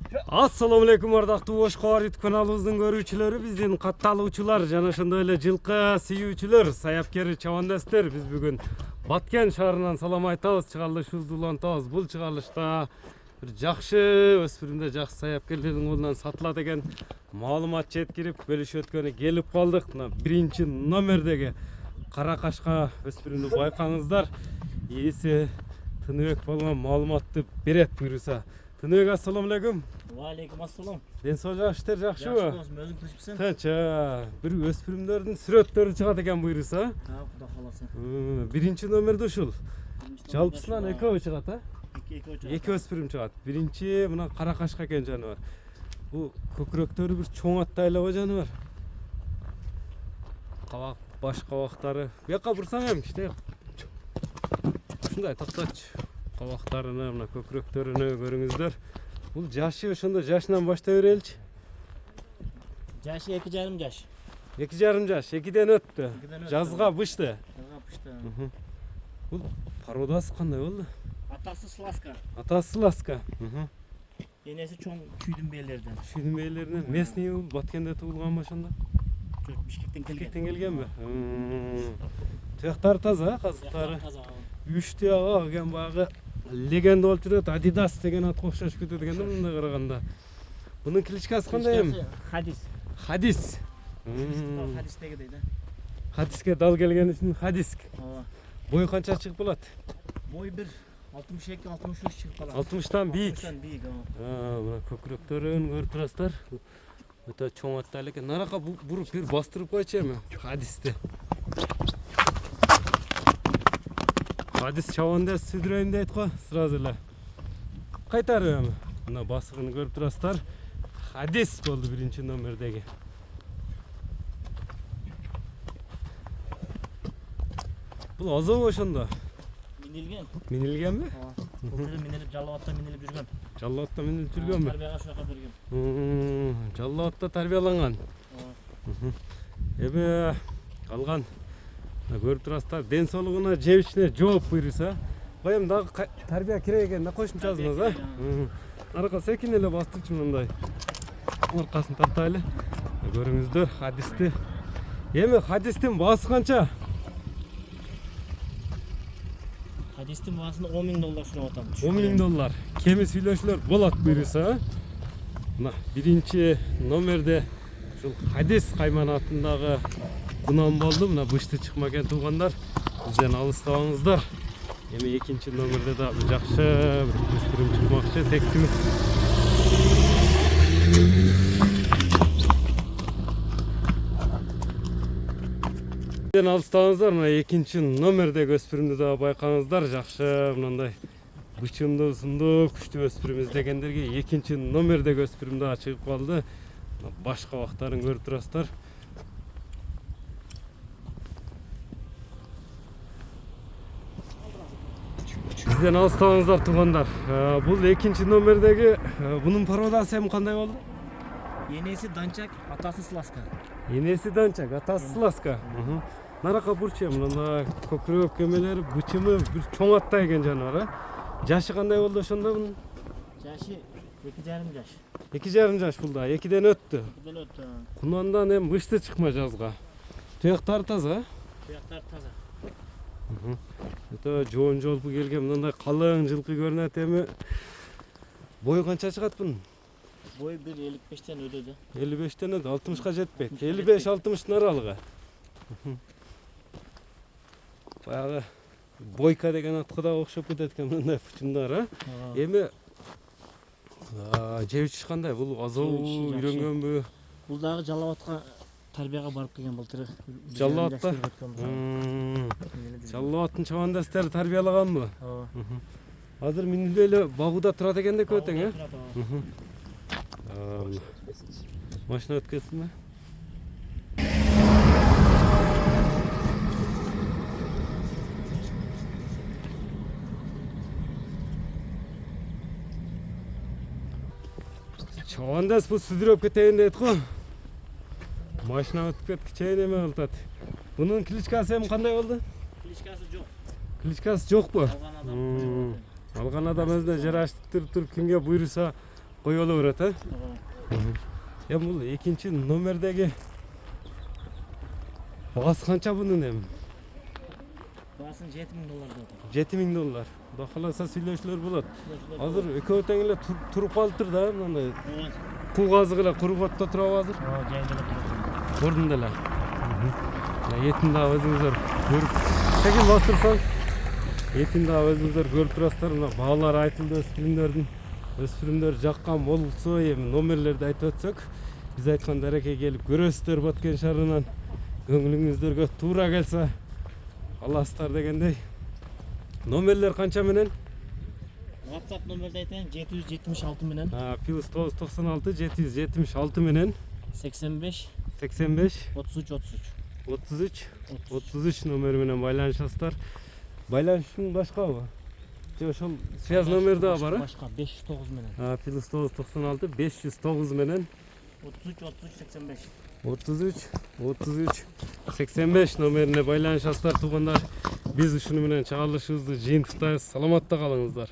Assalamu alaikum ардактуу Бош Кабар YouTube каналыбыздын көрүүчүлөрү, биздин катталуучулар жана ошондой эле жылкы сүйүүчүлөр, саяпкер чабандастар. Биз бүгүн Баткен шаарынан салам айтабыз, чыгарылышыбызды улантабыз. Бул чыгарылышта бир жакшы өспүрүмдөр, жакшы саяпкерлердин колунан сатылат деген маалымат жеткирип, бөлүшүп өткөнү келип калдык. Мына биринчи номердеги кара кашка өспүрүмдү байкаңыздар. Ээси Тыныбек болгон маалыматты берет буюрса. Тыныбек, ассаламу алейкум. Валейкум ассалам. Ден соо жакшытыр, жакшыбы? Жакшы болсун, өзүң тынчпысың? Тынча. Бир өспүрүмдөрдүн сүрөттөрү чыгат экен буюрса. Кудай кааласа. Биринчи номерде ушул. Жалпысынан экөө чыгат, а? Эки өспүрүм чыгат. Биринчи мына кара кашка экен жаныбар. Бул көкүрөктөрү бир чоң аттай эле го жаныбар. Кабак, баш кабактары. Бияка бурсаң эми кичине. Ушундай токточу. Кабактарыны, мына көкүрөктөрүнө көрүңүздөр. Бул жашы ошондо жашынан баштай береличи. Жашы 2,5 жаш. 2,5 жаш, 2ден өттү. Жазга бышты. Жазга бышты. Бул породасы кандай болду? Атасы Сласка. Атасы Ласка. Энеси чоң күйдүн бээлерден. Күйдүн бээлеринен. Местный бул, Баткенде туулганбы ошондо? Жок, Бишкектен келген. Бишкектен келгенби? Туяктары таза, казыктары. Таза. Үчтү ага деген багы легенда болуп жүрөт. Adidas деген атка окшошуп кетет экен да мындай караганда. Бунун кличкасы кандай эми? Хадис. Хадис. Хадистеги дейт, а? Хадиске дал келген үчүн Хадиск. Ооба. Бою канча чыгып калат? Бой 62-63 чыгып калат. 60тан бийик. 60тан бийик, ооба. Мына көкүрөктөрүн көрүп турасыздар. Өтө чоң аттар экен. Нарака буруп бир бастырып койчу эми Хадисти. Хадис чабанда сүдүрөйүн дейт го, сразу эле. Кайтарып эми. Мына басыгын көрүп турасыздар. Хадис болду биринчи номердеги. Бул азабы ошондо? Минилген. Минилгенби? Ооба. Бул жерде минилип Жалал-Абадта минилип жүргөн. Жалал-Абадта минилип жүргөнбү? Тарбияга ошока берген. Жалал-Абадта тарбияланган. Ооба. Эми калган көрүп турасыздар, ден соолугуна, жеп ичине жооп буйруса. Коем дагы тарбия керек экен да, кошумчасыңыз, а? Арка секин эле бастырчу мындай. Аркасын тартайлы. Көрүңүздөр Хадисти. Эми Хадистин баасы канча? Хадистин баасын $10,000 сунуп атам. $10,000. Кеми сүйлөшүүлөр болот буйруса. Мына биринчи номерде ушул Хадис Кайман атындагы кунам болду. Мына бышты чыкма экен туугандар. Бизден алыстабаңыздар. Эми экинчи номерде да жакшы бир өспүрүм чыкмакчы, тектимик. Бизден алыстабаңыздар. Мына экинчи номердеги өспүрүмдү да байкаңыздар. Жакшы мындай бычымдуу, узундуу, күчтүү өспүрүм издегендерге экинчи номердеги өспүрүм да чыгып калды. Баш кабактарын көрүп турасыздар. Бизден алыстабаңыздар туугандар. Бул экинчи номердеги бунун породасы эми кандай болду? Енеси Данчак, атасы Сласка. Енеси Данчак, атасы Сласка. Нарака бурчу мындай көкүрөк кемелери, бычымы бир чоң аттай экен жаныбар, а? Жашы кандай болду ошондо бунун? Жашы 2,5 жаш. 2,5 жаш булда, 2ден өттү. 2ден өттү. Кунандан эми бышты чыкма жазга. Туяктары таза, Туяктары таза. Өтө жоон жолпу келген мындай калың жылкы көрүнөт. Эми бою канча чыгат бунун? Бой 1,55тен өтөдү. 55тен өтө, 60ка жетпейт. 55-60 аралыгы. Баягы Бойка деген атка да окшоп кетет экен мындай пучундар, а? Эми жеп ичиш кандай? Бул азабы үйрөнгөнбү? Бул дагы Жалал-Абадка тарбияга барып келген былтыр. Жалал-Абадта? Жалал-Абадтын чабандастары тарбиялаганбы? Ооба. Азыр минилбей эле багууда турат экен деп өтөң, Машина өткөнсүнбү? Чабандас бул сүдүрөп кетейин дейт го. Машина өтүп кетти, чейин эме кылтат. Бунун кличкасы эми кандай болду? Кличкасы жок. Кличкасы жокпу? Алган адам. Алган адам өзүнө жараштырып туруп кимге буйруса koyulaverat ha. Ага. Ya bu ikinci nomerdeki bağız kança bunun hem? Bağısın 7000 dolar da otam. 7000 dolar. Xudo xolasa süйлöшүлөр болот. Азыр экөө тең эле туруп калыптыр да, мындай Evet. куу казыгыла куруп атта турабы азыр? Aa, jayda turibdi. Ордунда эле. Этин дагы өзүңүздөр көрүп, чекин бастырсаң, этин дагы өзүңүздөр көрүп турасыздар. Мына баалар айтылды өспүрүмдөр жаккан болсо, эми номерлерди айтып өтсөк, биз айткан дарекке келип көрөсүздөр Баткен шаарынан. Көңүлүңүздөргө туура келсе, аласыздар дегендей. Номерлер канча менен? WhatsApp номерди айтайын 776 менен Плюс 996 776 менен 85 85 33 33 номер менен байланышасыздар. Байланышың башкабы? Же ошол связь номер дагы бар, Башка 509 менен. Плюс 996 509 менен 33 33 85 номерине байланышасыздар туугандар. Биз ушуну менен чыгарылышыбызды жыйынтыктайбыз. Саламатта калыңыздар.